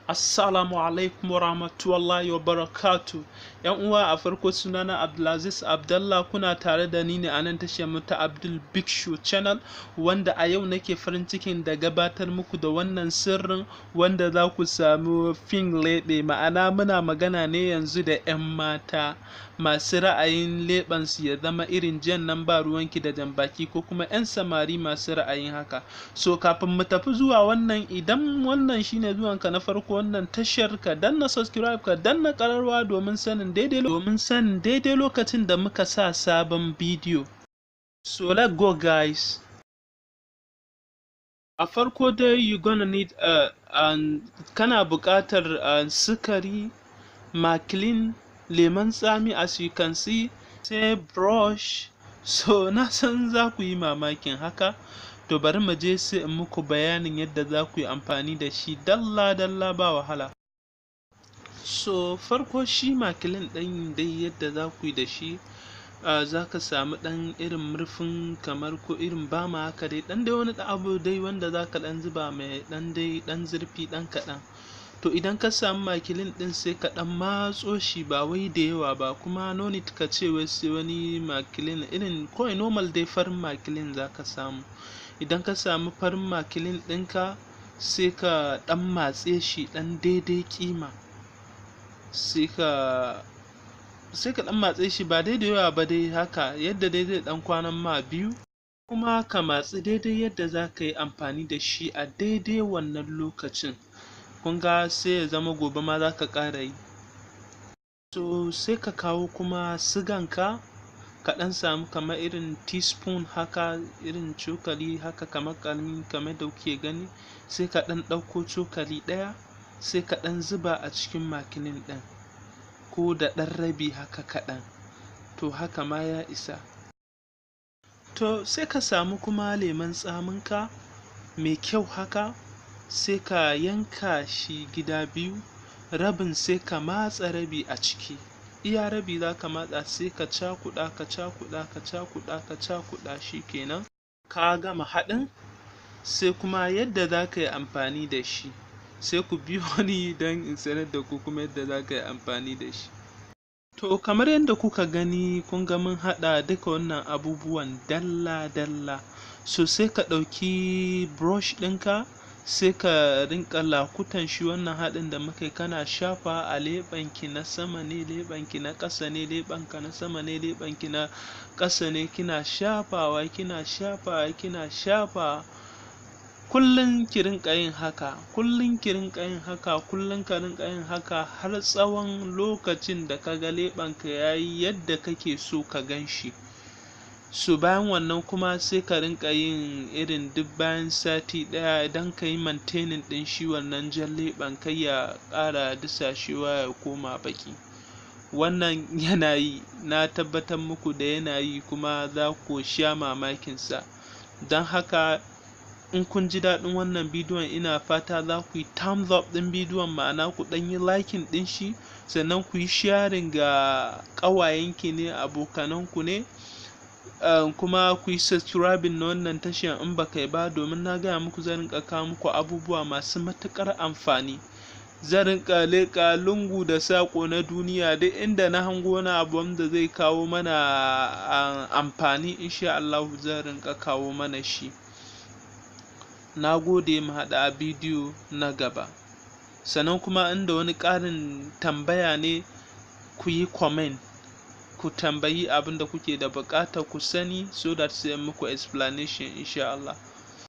Assalamu alaikum wa rahmatullahi wa barakatu. ‘Yan uwa, a farko sunana Abdulaziz Abdallah, kuna tare da ni ne a nan tashar mu ta Abdul Big Show Channel, wanda a yau nake farin cikin da gabatar muku da wannan sirrin wanda za ku samu fin lebe. Ma'ana muna magana ne yanzu da ‘yan mata masu ra'ayin leɓensu ya zama irin jan nan ba ruwanki da jambaki, ko kuma ‘yan samari masu ra'ayin haka. So kafin mu tafi zuwa wannan, idan wannan shine zuwanka na farko wannan tashar, ka danna subscribe, ka danna ƙararwa domin sanin daidai lokacin da muka sa sabon bidiyo. So let's go guys. A farko dai you gonna need kana buƙatar sukari, maclean, lemon tsami as you can see, sai brush. So na san za ku yi mamakin haka, to bari mu je sai in muku bayanin yadda za ku yi amfani da shi dalla-dalla ba wahala. So farko shi makilin ɗin dai yadda za ku yi da shi, za ka samu ɗan irin murfin kamar ko irin bama haka dai, ɗan dai wani abu dai wanda za ka ɗan zuba mai ɗan zurfi ɗan kaɗan. To idan ka samu makilin ɗin sai ka ɗan matso shi, ba wai da yawa ba, kuma no need ka ce wai sai wani makilin irin kawai normal dai farin makilin za ka samu. Idan ka samu farin makilin ɗinka sai ka ɗan matse shi ɗan daidai ƙima, sai ka ɗan matse shi ba daidai yawa ba dai haka, yadda dai zai ɗan kwanan ma biyu, kuma ka matsi daidai yadda za ka yi amfani da shi a daidai wannan lokacin. Kun ga sai ya zama gobe ma za ka ƙara yi. So sai ka kawo kuma siganka, ka ɗan samu kamar irin teaspoon haka, irin cokali haka kamar ƙarami kamar da kuke gani, sai ka ɗan ɗauko cokali ɗaya sai ka ɗan zuba a cikin makilin ɗin, ko da ɗan rabi haka kaɗan, to haka ma ya isa. To sai ka samu kuma lemon tsaminka mai kyau haka, sai ka yanka shi gida biyu, rabin sai ka matsa rabi a ciki, iya rabi za ka matsa, sai ka cakuɗa shi kenan ka gama haɗin. Sai kuma yadda za ka yi amfani da shi, sai ku biyo ni don in sanar da ku kuma yadda za ka yi amfani da shi. To kamar yadda kuka gani, kun ga mun haɗa duka wannan abubuwan dalla-dalla. So sai ka ɗauki brush ɗinka, sai ka rinka lakutan shi wannan haɗin da muka yi, kana shafa a leɓenki na sama ne, leɓenki na ƙasa ne, leɓenka na sama ne, leɓenki na ƙasa ne, kina shafawa kullum ki rinka yin haka, kullum ka rinka yin haka har tsawon lokacin da ka ga leɓenka ya yi yadda kake so ka gan shi. So bayan wannan kuma sai ka rinka yin irin duk bayan sati ɗaya, idan ka yi maintaining ɗin shi wannan jan leɓen kai ya ƙara dusashewa ya koma baki. Wannan yana yi, na tabbatar muku da yana yi, kuma za ku sha mamakinsa. Don haka in kun ji daɗin wannan bidiyon, ina fata za ku yi thumbs up ɗin bidiyon, ma'ana ku ɗan yi liking ɗin shi, sannan ku yi sharing ga ƙawayenki ne, abokananku ne, kuma ku yi subscribing na wannan tashar in ba kai ba, domin na gaya muku zan rinka kawo muku abubuwa masu matuƙar amfani. Zan rinka leƙa lungu da saƙo na duniya, duk inda na hango wani abu wanda zai kawo mana amfani, insha Allah zan rinka kawo mana shi. Na gode, mu haɗa a bidiyo na gaba. Sannan kuma inda wani ƙarin tambaya ne, ku yi comment, ku tambayi abin da kuke da buƙata ku sani, so that sai muku explanation insha Allah.